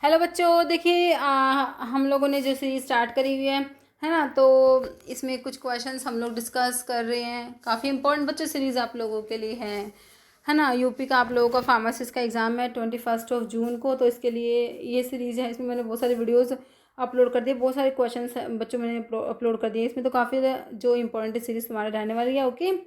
Hello बच्चों, देखिए हम लोगों ने जो सीरीज स्टार्ट करी हुई है ना। तो इसमें कुछ क्वेश्चंस हम लोग डिस्कस कर रहे हैं। काफ़ी इंपॉर्टेंट बच्चों सीरीज़ आप लोगों के लिए है ना। यूपी का आप लोगों का फार्मासिस्ट का एग्ज़ाम है 21 जून को। तो इसके लिए ये सीरीज़ है, इसमें मैंने बहुत सारे वीडियोज़ अपलोड कर दिए, बहुत सारे क्वेश्चंस बच्चों मैंने अपलोड कर दिए। इसमें तो काफ़ी जो इंपॉर्टेंट सीरीज़ तुम्हारे रहने वाली है। ओके,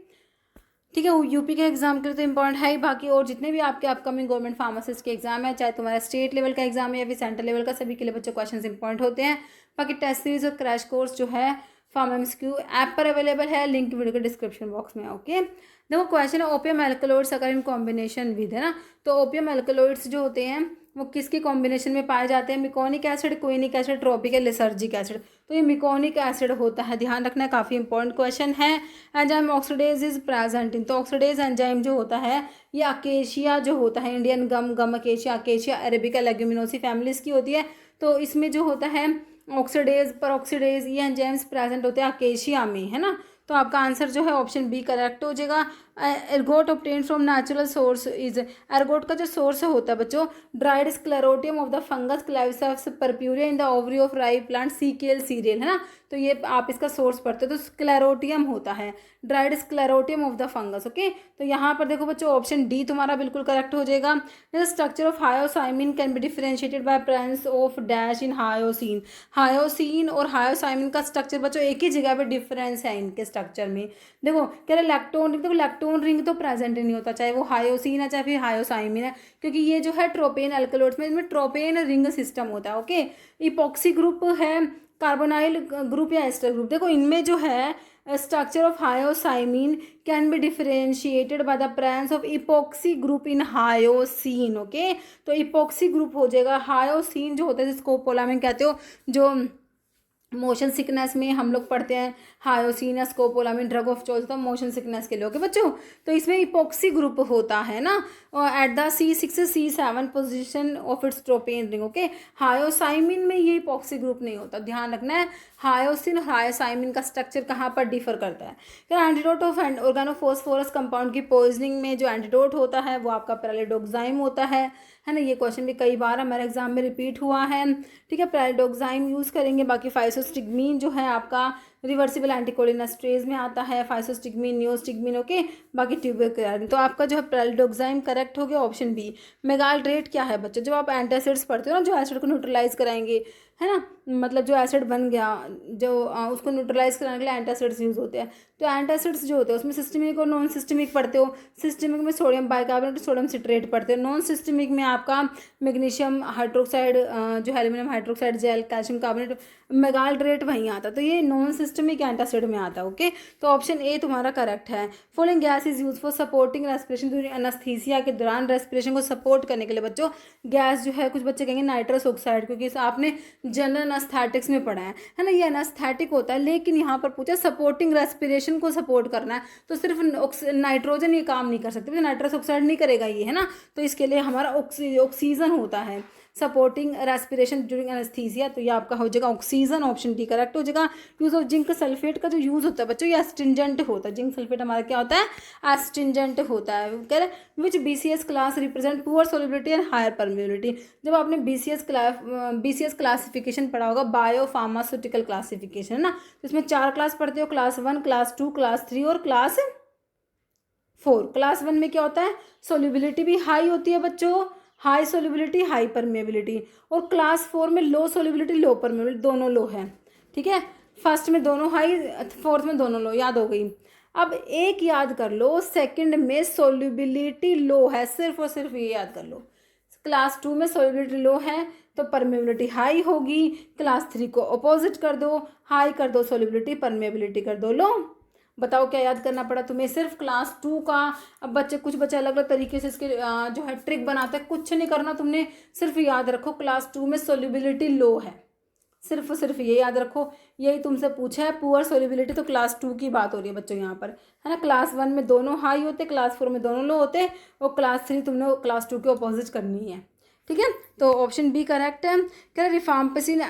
ठीक है। यूपी के एग्जाम के लिए तो इंपॉर्टेंट है ही, बाकी और जितने भी आपके अपकमिंग गवर्नमेंट फार्मासिस्ट के एग्जाम है, चाहे तुम्हारा स्टेट लेवल का एग्जाम है या फिर सेंट्रल लेवल का, सभी के लिए बच्चों क्वेश्चंस इंपॉर्टेंट होते हैं। बाकी टेस्ट सीरीज और क्रैश कोर्स जो है फार्मा एमसीक्यू ऐप पर अवेलेबल है, लिंक वीडियो के डिस्क्रिप्शन बॉक्स में। ओके, देखो क्वेश्चन है ओपियम एल्कलॉइड्स अगर इन कॉम्बिनेशन विद, है ना। तो ओपियम एल्कलॉइड्स जो होते हैं वो किसके कॉम्बिनेशन में पाए जाते हैं? Meconic acid, quinic acid, tropical lysergic acid. तो ये मिकोनिक एसिड होता है, ध्यान रखना है, काफ़ी इंपॉर्टेंट क्वेश्चन है। Enzyme oxidase is present in, तो ऑक्सीडेज एंजाइम जो होता है ये अकेशिया जो होता है, Indian gum, gum acacia, acacia arabica leguminosae families की होती है। तो इसमें जो होता है ऑक्सीडेज पर ऑक्सीडेज, ये एंजाइम्स प्रेजेंट होते हैं अकेशिया में, है ना। तो आपका आंसर जो है ऑप्शन बी करेक्ट हो जाएगा। Ergot obtain from natural source is, ergot का जो सोर्स होता है बच्चों, dried sclerotium of the fungus claviceps purpurea in the ovary of rye plant secale cereal, है ना। तो ये आप इसका सोर्स पढ़ते हो तो स्क्लेरोटियम होता है, dried sclerotium of the fungus. Okay, तो यहाँ पर देखो बच्चों ऑप्शन डी तुम्हारा बिल्कुल करेक्ट हो जाएगा। The structure of hyoscyamine can be differentiated by presence of dash in hyoscine. Hyoscine और हायोसाइमिन का स्ट्रक्चर बच्चों एक ही जगह पे डिफरेंस है इनके स्ट्रक्चर में। देखो कह रहे लैक्टोन रिंग, देखो लैक्टोन रिंग तो प्रेजेंट नहीं होता, चाहे वो हायोसिन है चाहे फिर हायोसाइमिन है, क्योंकि ये जो है ट्रोपेन एल्कलॉइड्स में इनमें ट्रोपेन रिंग सिस्टम होता है। ओके, इपॉक्सी ग्रुप है, कार्बोनाइल ग्रुप या एस्टर ग्रुप। देखो इनमें जो है structure of hyoscyamine can be differentiated by the presence of epoxy group in hyoscine. Okay, तो इपॉक्सी ग्रुप हो जाएगा। हायोसिन जो होता है जिसको स्कोपोलामिन कहते हो, जो मोशन सिकनेस में हम लोग पढ़ते हैं, हायोसिन या स्कोपोलामिन ड्रग ऑफ चॉइस, तो मोशन सिकनेस के लिए। ओके बच्चों, तो इसमें इपॉक्सी ग्रुप होता है ना, at the C6 C7 position of its tropane ring. Okay, हायोसाइमिन में ये इपॉक्सी ग्रुप नहीं होता, ध्यान रखना है। हायोसिन और हायोसाइमिन का स्ट्रक्चर कहाँ पर डिफर करता है? क्या एंटीडोट ऑफ ऑर्गेनोफॉस्फोरस कंपाउंड की पॉइजनिंग में जो एंटीडोट होता है वो आपका पैरालिडोक्साइम होता है ना। ये क्वेश्चन भी कई बार हमारे एग्जाम में रिपीट हुआ है, ठीक है। पैरालिडोक्साइम यूज़ करेंगे। बाकी फाइसोस्टिग्मीन जो है आपका रिवर्सिबल एंटीकोलिनेस्ट्रेज में आता है, फाइसोस्टिग्मीन, नियोस्टिग्मीन। ओके, बाकी ट्यूबरक्लोराइन। तो आपका जो है पैरालिडोक्साइम करेक्ट हो गया, ऑप्शन बी। मेगाल्ट्रेट क्या है बच्चों? जब आप एंटासिड्स पढ़ते हो ना, जो एसिड को न्यूट्रलाइज कराएंगे, है ना, मतलब जो एसिड बन गया, जो उसको न्यूट्रलाइज कराने के लिए एंटासिड्स यूज होते हैं। तो एंटासिड्स जो होते हैं उसमें सिस्टमिक और नॉन सिस्टमिक पढ़ते हो। सिस्टमिक में सोडियम बाइकार्बोनेट, सोडियम सिट्रेट पढ़ते हो। नॉन सिस्टमिक में आपका मैग्नीशियम हाइड्रोक्साइड, जो है aluminium hydroxide gel, calcium carbonate, magaldrate वहीं आता। तो ये नॉन सिस्टमिक एंटासिड में आता है। ओके, तो ऑप्शन ए तुम्हारा करेक्ट है। Following gas is use for supporting respiration during anaesthesia, के दौरान रेस्पिरेशन को सपोर्ट करने के लिए बच्चों गैस जो है, कुछ बच्चे कहेंगे नाइट्रस ऑक्साइड, क्योंकि आपने जनरल एस्थेटिक्स में पढ़ा है ना। ये एनेस्थेटिक होता है, लेकिन यहाँ पर पूछा सपोर्टिंग रेस्पिरेशन को सपोर्ट करना है, तो सिर्फ नाइट्रोजन ये काम नहीं कर सकते, तो नाइट्रस ऑक्साइड नहीं करेगा ये, है ना। तो इसके लिए हमारा ऑक्सीजन होता है सपोर्टिंग रेस्पिरेशन ड्यूरिंग एनेस्थीसिया। तो ये आपका हो जाएगा ऑक्सीजन, ऑप्शन डी करेक्ट हो जाएगा। यूज ऑफ जिंक सल्फेट का जो यूज होता है बच्चों, ये एस्ट्रिंजेंट होता है। जिंक सल्फेट हमारा क्या होता है? एस्ट्रिंजेंट होता है। कह रहे which BCS class represent poor solubility and higher permeability. जब आपने BCS क्लासिफिकेशन पढ़ा होगा, बायो फार्मास्यूटिकल क्लासिफिकेशन, है ना, तो इसमें 4 क्लास पढ़ते हो, क्लास 1, क्लास 2, क्लास 3 और क्लास 4। क्लास 1 में क्या होता है? सोलिबिलिटी भी हाई होती है बच्चों, हाई सोलिबिलिटी हाई परमेबिलिटी। और क्लास 4 में लो सोलिबिलिटी लो परमेबिलिटी, दोनों लो है, ठीक है। फर्स्ट में दोनों हाई, फोर्थ में दोनों लो, याद हो गई। अब एक याद कर लो, सेकंड में सोलिबिलिटी लो है, सिर्फ और सिर्फ ये याद कर लो। क्लास 2 में सोलिबिलिटी लो है तो परमेबिलिटी हाई होगी। क्लास 3 को अपोजिट कर दो, हाई कर दो सोलिबिलिटी, परमेबिलिटी कर दो लो। बताओ क्या याद करना पड़ा तुम्हें? सिर्फ क्लास 2 का। अब कुछ बच्चे अलग अलग तरीके से इसके जो है ट्रिक बनाते हैं, कुछ नहीं करना तुमने, सिर्फ याद रखो क्लास 2 में सोल्यूबिलिटी लो है, सिर्फ ये याद रखो। यही तुमसे पूछा है, पुअर सोल्यूबिलिटी, तो क्लास 2 की बात हो रही है बच्चों यहाँ पर, है ना। क्लास 1 में दोनों हाई होते, क्लास 4 में दोनों लो होते, और क्लास 3 तुमने क्लास 2 के अपोजिट करनी है, ठीक है। तो ऑप्शन बी करेक्ट है। कह रहे रिफाम्पिसिन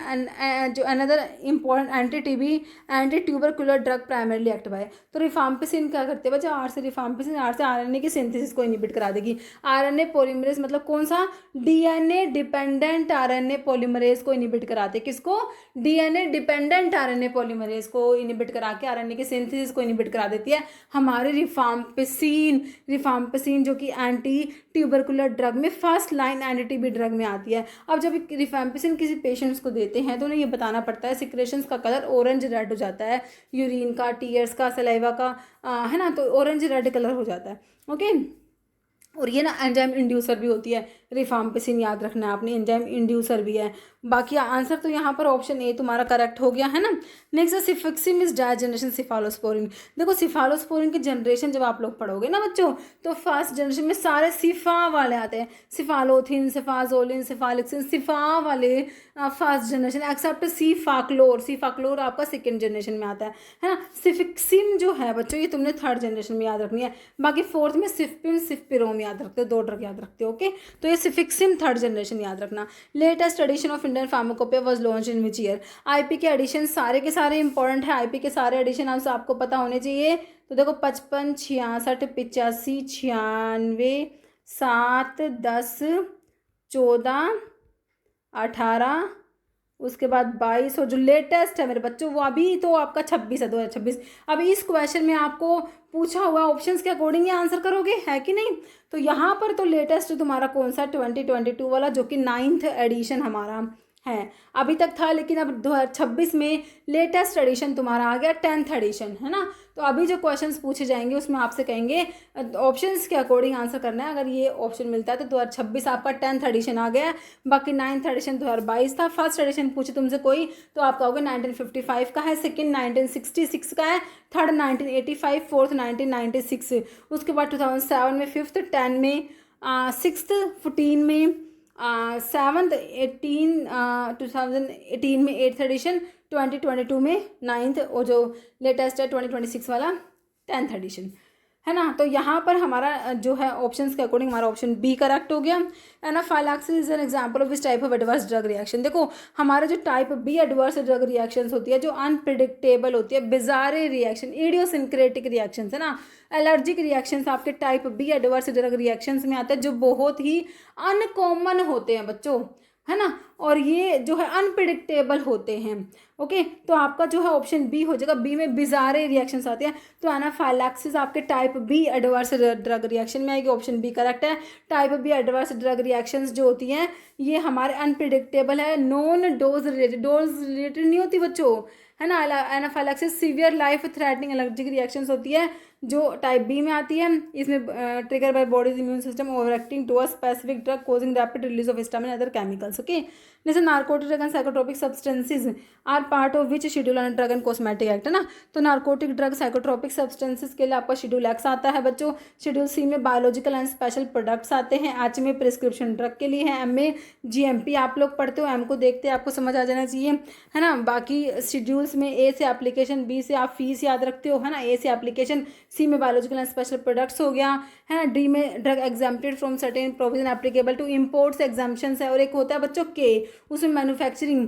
जो another important anti TB anti tubercular drug primarily act by. तो रिफाम्पिसिन क्या करते हैं बच्चा, आर से रिफाम्पिसिन, आर से आरएनए की सिंथेसिस को इनहिबिट करा देगी। आरएनए पॉलीमरेज मतलब कौन सा, डीएनए डिपेंडेंट आरएनए पॉलीमरेज को इनहिबिट कराते, किसको, डीएनए डिपेंडेंट आरएनए पॉलीमरेज को इनहिबिट करा के आरएनए की सिंथेसिस को इनहिबिट करा देती है हमारे रिफाम्पिसिन जो कि एंटी ट्यूबरकुलर ड्रग में first line anti TB drug में आती है। अब जब रिफाम्पिसिन किसी पेशेंट्स को देते हैं तो उन्हें ये बताना पड़ता है, सिक्रेशंस का कलर ऑरेंज रेड हो जाता है, यूरिन का, टीयर्स का, सलाइवा का, है ना, तो ऑरेंज रेड कलर हो जाता है। ओके, और ये ना एंजाइम इंड्यूसर भी होती है, रिफाम्पिसिन याद रखना है आपने, एंजाइम इंड्यूसर भी है। बाकी आंसर तो यहाँ पर ऑप्शन ए तुम्हारा करेक्ट हो गया है ना। Next cefixime is di generation cephalosporin. देखो सिफालोस्पोरिन की जनरेशन जब आप लोग पढ़ोगे ना बच्चों, तो फर्स्ट जनरेशन में सारे सिफा वाले आते हैं, सिफालोथिन, सिफाजोलिन, सिफालिक्सिन, सिफा वाले फर्स्ट जनरेशन, एक्सेप्ट सीफाक्लोर। सीफाक्लोर आपका सेकेंड जनरेशन में आता है ना। सिफिक्सिम जो है बच्चों ये तुमने थर्ड जनरेशन में याद रखनी है। बाकी फोर्थ में सिफपिन, सिफपिरोम याद रखते हो, 2 ड्रग याद रखते हो। ओके, तो ये सिफिक्सिम थर्ड जनरेशन याद रखना। Latest edition of Indian pharmacopoeia was launch in which year. IP के एडिशन सारे के सारे इंपॉर्टेंट है, आईपी के सारे एडिशन आपको पता होने चाहिए। तो देखो 55, 66, 85, 96, 7, 10, 14, 18, उसके बाद 22 और जो लेटेस्ट है मेरे बच्चों वो अभी तो आपका 26 है, 2026। अभी इस क्वेश्चन में आपको पूछा हुआ ऑप्शंस के अकॉर्डिंग ही आंसर करोगे, है कि नहीं। तो यहाँ पर तो लेटेस्ट तुम्हारा कौन सा 2022 वाला जो कि 9th एडिशन हमारा है, अभी तक था लेकिन अब 2026 में लेटेस्ट एडिशन तुम्हारा आ गया 10th एडिशन, है ना। तो अभी जो क्वेश्चंस पूछे जाएंगे उसमें आपसे कहेंगे ऑप्शंस के अकॉर्डिंग आंसर करना है। अगर ये ऑप्शन मिलता है तो 2026 आपका 10th एडिशन आ गया, बाकी 9th एडिशन 2022 था। फर्स्ट एडिशन पूछे तुमसे कोई तो आप कहोगे 1955 का है, सेकेंड 1966 का है, थर्ड 1985, फोर्थ 1996, उसके बाद 2007 में, फिफ्थ 10 में, सिक्स्थ 14 में, 7th 2018 में 8th एडिशन, 2022 में 9th, और जो लेटेस्ट है 2026 वाला 10th एडिशन, है ना। तो यहाँ पर हमारा जो है ऑप्शंस के अकॉर्डिंग हमारा ऑप्शन बी करेक्ट हो गया। Anaphylaxis is an example of this type of adverse drug reaction. देखो हमारे जो type B adverse drug reactions होती है, जो अनप्रिडिक्टेबल होती है, बिजारे रिएक्शन, इडियोसिंक्रेटिक रिएक्शंस, है ना, एलर्जिक रिएक्शंस आपके type B adverse drug reactions में आते हैं, जो बहुत ही अनकॉमन होते हैं बच्चों, है ना, और ये जो है अनप्रिडिक्टेबल होते हैं। ओके, तो आपका जो है ऑप्शन बी हो जाएगा। बी में बिजारे रिएक्शंस आते हैं, तो एनाफाइलैक्सिस आपके type B adverse drug reaction में आएगी, ऑप्शन बी करेक्ट है। Type B adverse drug reactions जो होती हैं ये हमारे अनप्रिडिक्टेबल है, नॉन डोज रिलेटेड नहीं होती बच्चों, है ना। Anaphylaxis severe life threatening allergic reactions होती है जो टाइप बी में आती है। इसमें trigger by body's immune system over acting to a specific drug causing rapid release of histamine other chemicals. Okay, जैसे narcotic drug and psychotropic substances are part of which schedule on drug and cosmetic act, है ना। तो narcotic drug psychotropic substances के लिए आपका schedule x आता है बच्चों। शेड्यूल सी में बायोलॉजिकल एंड स्पेशल प्रोडक्ट्स आते हैं, एच में प्रिस्क्रिप्शन ड्रग के लिए है, एम में जीएमपी आप लोग पढ़ते हो, एम को देखते हैं आपको समझ आ जाना चाहिए, है ना। बाकी शेड्यूल्स में ए से एप्लीकेशन, बी से आप फीस याद रखते हो, है ना, ए से एप्लीकेशन, सी में बायोलॉजिकल एंड स्पेशल प्रोडक्ट्स हो गया, है ना। डी में drug exempted from certain provision applicable to imports exemptions है, और एक होता है बच्चों के, उसमें manufacturing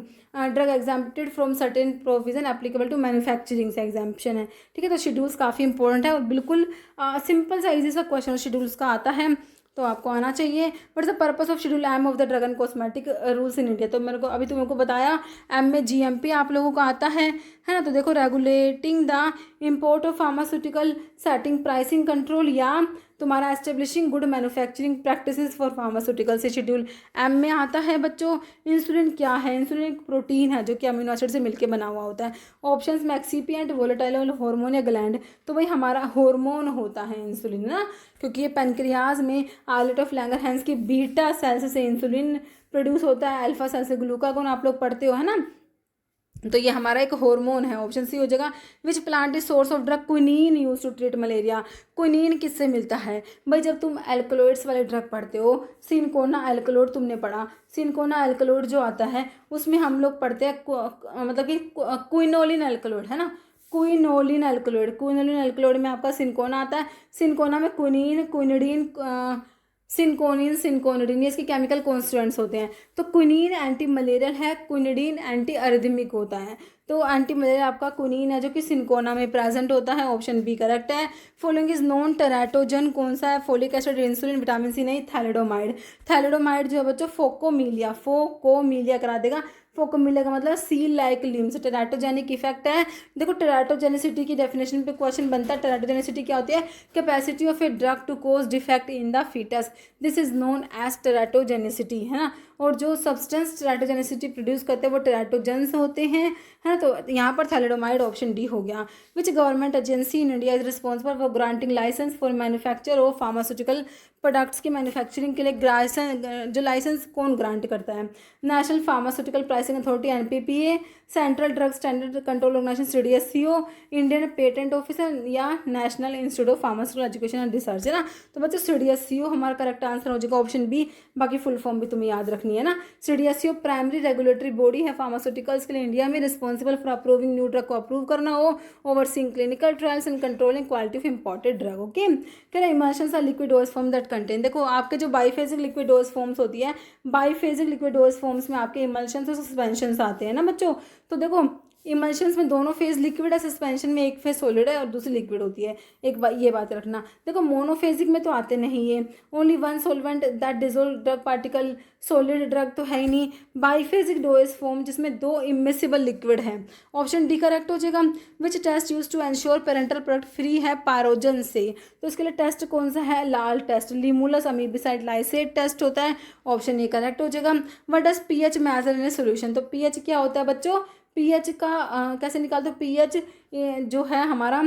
drug exempted from certain provision applicable to manufacturing से एग्जाम्पशन है, ठीक है। तो शेड्यूल्स काफ़ी इंपॉर्टेंट है और बिल्कुल सिंपल सा इजी सा क्वेश्चन शेड्यूल्स का आता है, तो आपको आना चाहिए। But the purpose of schedule M of the drug and cosmetic rules in India, तो मेरे को अभी तुमको बताया एम में जीएमपी आप लोगों को आता है ना। तो देखो regulating the import of pharmaceutical, setting pricing control, या तुम्हारा establishing good manufacturing practices for pharmaceutical से शेड्यूल एम में आता है बच्चों। इंसुलिन क्या है, इंसुलिन एक प्रोटीन है जो कि अमीनो एसिड से मिलकर बना हुआ होता है। ऑप्शंस में एक्सीपिएंट, वोलेटाइल हार्मोन या ग्लैंड, तो भाई हमारा हार्मोन होता है इंसुलिन ना, क्योंकि ये पेनक्रियाज में आइलेट ऑफ लैंगरहैंस की बीटा सेल्स से इंसुलिन प्रोड्यूस होता है, अल्फा सेल से ग्लूकागोन आप लोग पढ़ते हो, है ना। तो ये हमारा एक हार्मोन है, ऑप्शन सी हो जाएगा। Which plant is source of drug quinine use to treat malaria. Quinine किससे मिलता है भाई, जब तुम एल्कलॉइड्स वाले ड्रग पढ़ते हो, सिनकोना एल्कलॉइड तुमने पढ़ा, सिनकोना एल्कलॉइड जो आता है उसमें हम लोग पढ़ते हैं मतलब कि क्विनोलिन एल्कलॉइड, है ना, क्विनोलिन एल्कलॉइड। क्विनोलिन एल्कलॉइड में आपका सिनकोना आता है, सिनकोना में क्विनीन, क्विनिडीन, सिनकोनिन, सिनकोनिडिन, ये इसके केमिकल कॉन्स्टिट्यूएंट्स होते हैं। तो क्विनीन एंटी मलेरियल है, क्विनिडीन एंटी अरिथमिक होता है। तो एंटी मलेरियल आपका क्विनीन है जो कि सिनकोना में प्रेजेंट होता है, ऑप्शन बी करेक्ट है। फॉलोइंग इज नॉन टेराटोजन, कौन सा है? Folic acid, insulin, vitamin C नहीं, थैलिडोमाइड। थैलिडोमाइड जो है बच्चों फोकोमीलिया, फोकोमीलिया करा देगा। फोकोमीलिया का मतलब seal like limbs, teratogenic effect है। देखो टेराटोजेनिसिटी की डेफिनेशन पे क्वेश्चन बनता है। टेराटोजेनिसिटी क्या होती है? Capacity of a drug to cause defect in the foetus, this is known as teratogenicity, है ना। और जो सब्सटेंस टेराटोजेनिसिटी प्रोड्यूस करते हैं वो टेराटोजेंस होते हैं, है ना। तो यहाँ पर थैलिडोमाइड ऑप्शन डी हो गया। Which government agency in India is responsible for granting licence for manufacture of pharmaceutical products के मैन्युफैक्चरिंग के लिए जो लाइसेंस कौन ग्रांट करता है? National pharmaceutical pricing authority, NPPA, central drug standard control organisation, CDSCO, Indian patent office या national institute of pharmaceutical education and research, है ना। तो बच्चों सीडीएससीओ हमारा करेक्ट आंसर हो जाएगा, ऑप्शन बी। बाकी फुल फॉर्म भी तुम्हें याद रखनी है ना। सीडीएससीओ प्राइमरी रेगुलेटरी बॉडी है फार्मास्यूटिकल्स के लिए इंडिया में, responsible for approving new drug को अप्रूव करना हो, overseeing clinical trials and controlling quality of imported drug. Okay, कह emulsions are liquid dose form that contain, देखो आपके जो बाइफेजिक लिक्विड डोज फॉर्म्स होती है, बाइफेजिक लिक्विड डोज फॉर्म्स में आपके इमल्शंस और सस्पेंशंस आते हैं ना बच्चों। तो देखो इमल्शंस में दोनों फेज लिक्विड है, सस्पेंशन में एक फेज सॉलिड है और दूसरी लिक्विड होती है। ये बात रखना। देखो मोनोफेजिक में तो आते नहीं है, only one solvent that dissolve drug particle, solid drug तो है ही नहीं। बाइफेजिक डोज फॉर्म जिसमें दो इमिसिबल लिक्विड है, ऑप्शन डी करेक्ट हो जाएगा। Which test use to ensure parenteral product free है पायरोजन से, तो इसके लिए टेस्ट कौन सा है? LAL test, limulus amoebocyte lysate test होता है, ऑप्शन ए करेक्ट हो जाएगा। What does pH measure in a solution, तो पीएच क्या होता है बच्चों? पीएच का कैसे निकालते हो? पीएच जो है हमारा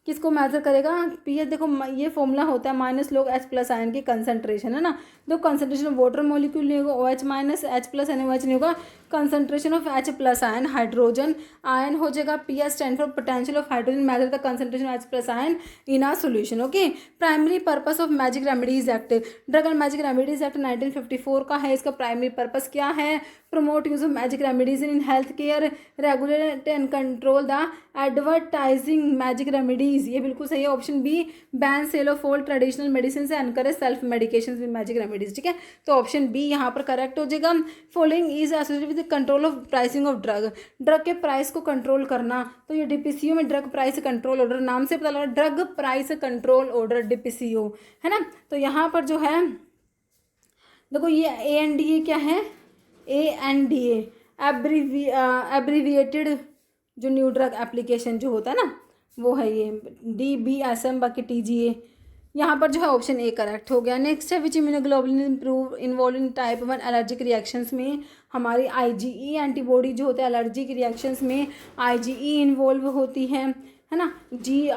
किसको मेजर करेगा? पीएच देखो ये फॉर्मूला होता है माइनस लोग एच प्लस आयन की कंसंट्रेशन, है ना। तो कंसंट्रेशन ऑफ वाटर मॉलिक्यूल नहीं होगा OH minus, H plus NaOH नहीं होगा, concentration of H plus ion hydrogen ion हो जाएगा। PS stand for potential of hydrogen, measure the concentration of H plus ion in a solution. Okay, primary purpose of magic remedies act, drug and magic remedies act 1954 का है। इसका primary purpose क्या है? Promote use of magic remedies in health care, regulate and control the advertising magic remedies, ये बिल्कुल सही है, option B. Ban sale of all traditional medicine से encourage self medication with magic remedies, ठीक है। तो ऑप्शन बी यहाँ पर करेक्ट हो जाएगा। Following is associated with control of pricing of drug, drug के प्राइस को कंट्रोल करना। तो ये डीपीसीओ में ड्रग प्राइस कंट्रोल ऑर्डर, नाम से पता लगा drug price control order DPCO, है ना। तो यहाँ पर जो है देखो ये ANDA क्या है? ANDA एब्रीविएटेड जो न्यू ड्रग एप्लीकेशन जो होता है ना वो है ये DBSM, बाकी TGA। यहाँ पर जो है ऑप्शन ए करेक्ट हो गया। नेक्स्ट है which immunoglobulin improve involve in type 1 allergic reactions में हमारी IgE एंटीबॉडी जो होता है एलर्जिक रिएक्शंस में IgE इन्वॉल्व होती है ना।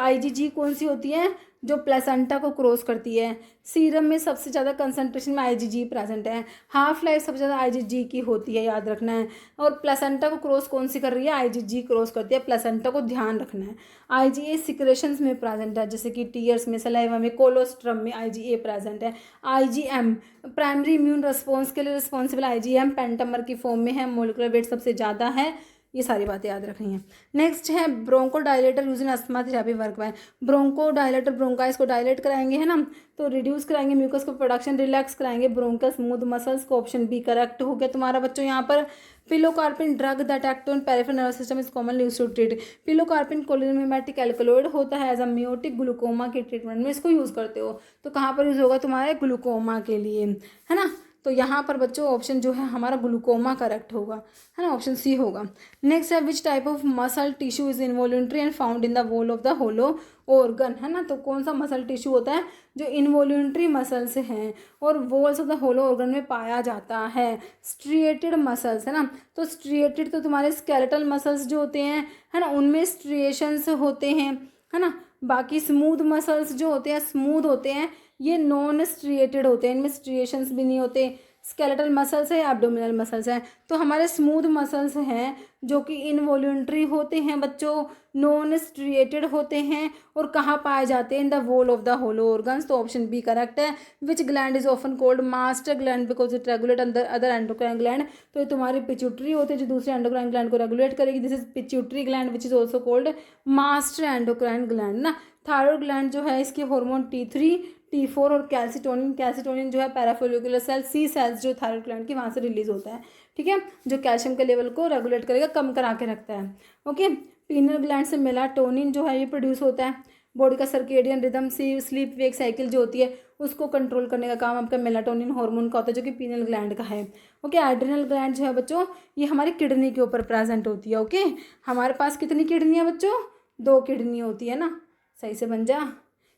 IgG कौन सी होती है? जो प्लेसेंटा को क्रॉस करती है। सीरम में सबसे ज़्यादा कंसंट्रेशन में IgG प्रेजेंट है, हाफ लाइफ सबसे ज़्यादा IgG की होती है, याद रखना है। और प्लेसेंटा को क्रॉस कौन सी कर रही है? IgG क्रॉस करती है प्लेसेंटा को, ध्यान रखना है। IgA सिक्रेशंस में प्रेजेंट है, जैसे कि टीयर्स में, सलाइवा में, कोलोस्ट्रम में IgA प्रेजेंट है। IgM प्राइमरी इम्यून रिस्पॉन्स के लिए रिस्पॉन्सिबल IgM पेंटामर की फॉर्म में है, मोलिकुलर वेट सबसे ज़्यादा है। ये सारी बातें याद रखनी है। नेक्स्ट है broncho dilator use in asthma therapy work by, broncho dilator bronchi को डायलेट कराएंगे, है ना। तो रिड्यूस कराएंगे म्यूकस को प्रोडक्शन, रिलैक्स कराएंगे ब्रोंकस स्मूथ मसल्स को, ऑप्शन बी करेक्ट हो गया तुम्हारा बच्चों। यहाँ पर pilocarpine drug that act on peripheral nervous system is commonly used to treat, pilocarpine cholinomimetic alkaloid होता है एज अ मियोटिक ग्लूकोमा के ट्रीटमेंट में इसको यूज़ करते हो। तो कहाँ पर यूज़ होगा? तुम्हारे ग्लूकोमा के लिए, है ना। तो यहाँ पर बच्चों ऑप्शन जो है हमारा ग्लूकोमा करेक्ट होगा, है ना, ऑप्शन सी होगा। नेक्स्ट है which type of muscle tissue is involuntary and found in the wall of the hollow organ, है ना। तो कौन सा मसल टिश्यू होता है जो इनवॉल्यूंट्री मसल्स हैं और walls of the hollow organ में पाया जाता है? स्ट्रिएटेड मसल्स, है ना। तो स्ट्रिएटेड तो तुम्हारे स्केलेटल मसल्स जो होते हैं, है ना, उनमें स्ट्रिएशंस होते हैं, है ना। बाकी स्मूथ मसल्स जो होते हैं स्मूथ होते हैं, ये नॉन स्ट्रिएटेड होते हैं, इनमें स्ट्रिएशंस भी नहीं होते। स्केलेटल मसल्स है, एब्डोमिनल मसल्स हैं। तो हमारे स्मूथ मसल्स हैं जो कि इनवॉल्यूंट्री होते हैं बच्चों, नॉन स्ट्रिएटेड होते हैं और कहाँ पाए जाते हैं? In the wall of the hollow organs. तो ऑप्शन बी करेक्ट है। Which gland is often called master gland because it regulate other endocrine gland, तो ये तुम्हारी पिट्यूटरी होती है जो दूसरे एंडोक्राइन ग्लैंड को रेगुलेट करेगी। This is pituitary gland which is also called master endocrine gland ना। थायराइड ग्लैंड जो है इसकी हार्मोन T3 T4 और कैल्सिटोनिन जो है पैराफोलिकुलर सेल सी सेल्स जो थायराइड ग्लैंड की वहाँ से रिलीज होता है, ठीक है, जो कैल्शियम के लेवल को रेगुलेट करेगा, कम करा के रखता है। ओके, पीनल ग्लैंड से मेलाटोनिन जो है ये प्रोड्यूस होता है। बॉडी का सर्केडियन रिदम से स्लीप वेक साइकिल जो होती है उसको कंट्रोल करने का काम आपका मेलाटोनिन हार्मोन का होता है, जो कि पीनल ग्लैंड का है। ओके, एड्रिनल ग्लैंड जो है बच्चों ये हमारी किडनी के ऊपर प्रेजेंट होती है। ओके, हमारे पास कितनी किडनी है बच्चों? 2 किडनी होती है ना, सही से बन जा,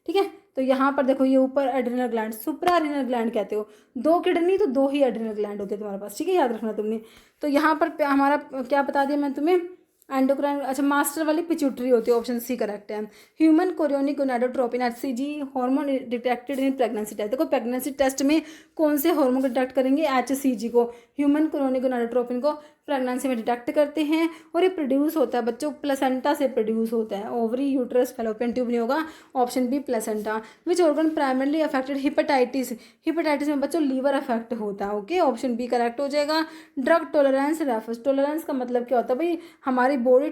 ठीक है। तो यहाँ पर देखो ये ऊपर एड्रिनल ग्लैंड, सुप्रा एड्रिनल ग्लैंड कहते हो, 2 किडनी तो 2 ही एड्रिनल ग्लैंड होते हैं तुम्हारे पास, ठीक है, याद रखना तुमने। तो यहाँ पर हमारा क्या बता दिया मैं तुम्हें, एंडोक्राइन, अच्छा मास्टर वाली पिट्यूटरी होती है, ऑप्शन सी करेक्ट है। Human chorionic gonadotropin HCG hormone detected in pregnancy test. देखो प्रेगनेंसी टेस्ट में कौन से हार्मोन को डिटेक्ट करेंगे? HCG को, ह्यूमन कोरियोनिक गोनाडोट्रोपिन को प्रेगनेंसी में डिटेक्ट करते हैं। और ये प्रोड्यूस होता है बच्चों प्लेसेंटा से प्रोड्यूस होता है, ओवरी, यूट्रस, फैलोपियन ट्यूब नहीं होगा, option B placenta. Which organ primarily affected? Hepatitis, hepatitis में बच्चों लीवर अफेक्ट होता है। ओके, ऑप्शन बी करेक्ट हो जाएगा। ड्रग टॉलरेंस रेफर्स, टॉलरेंस का मतलब क्या होता है भाई? हमारी बॉडी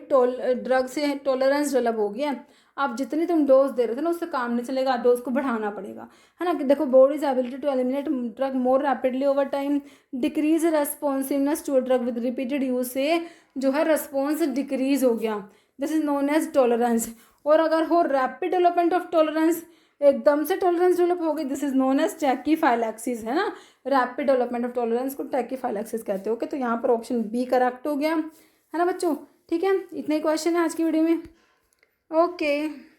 ड्रग से टॉलरेंस डेवलप हो गया, आप जितनी तुम डोज दे रहे थे ना उससे काम नहीं चलेगा, डोज को बढ़ाना पड़ेगा, है ना। कि देखो body's ability to eliminate drug more rapidly over time, decrease responsiveness to drug with repeated use से जो है रेस्पॉन्स डिक्रीज हो गया, this is known as tolerance. और अगर हो रैपिड डेवलपमेंट ऑफ टॉलरेंस, एकदम से टॉलरेंस डेवलप हो गई, this is known as tachyphylaxis, है ना। रैपिड डेवलपमेंट ऑफ टॉलरेंस को टैकीफाइलैक्सिस कहते हो। ओके, तो यहाँ पर ऑप्शन बी करेक्ट हो गया, है ना बच्चों, ठीक है। इतने क्वेश्चन है आज की वीडियो में। ओके।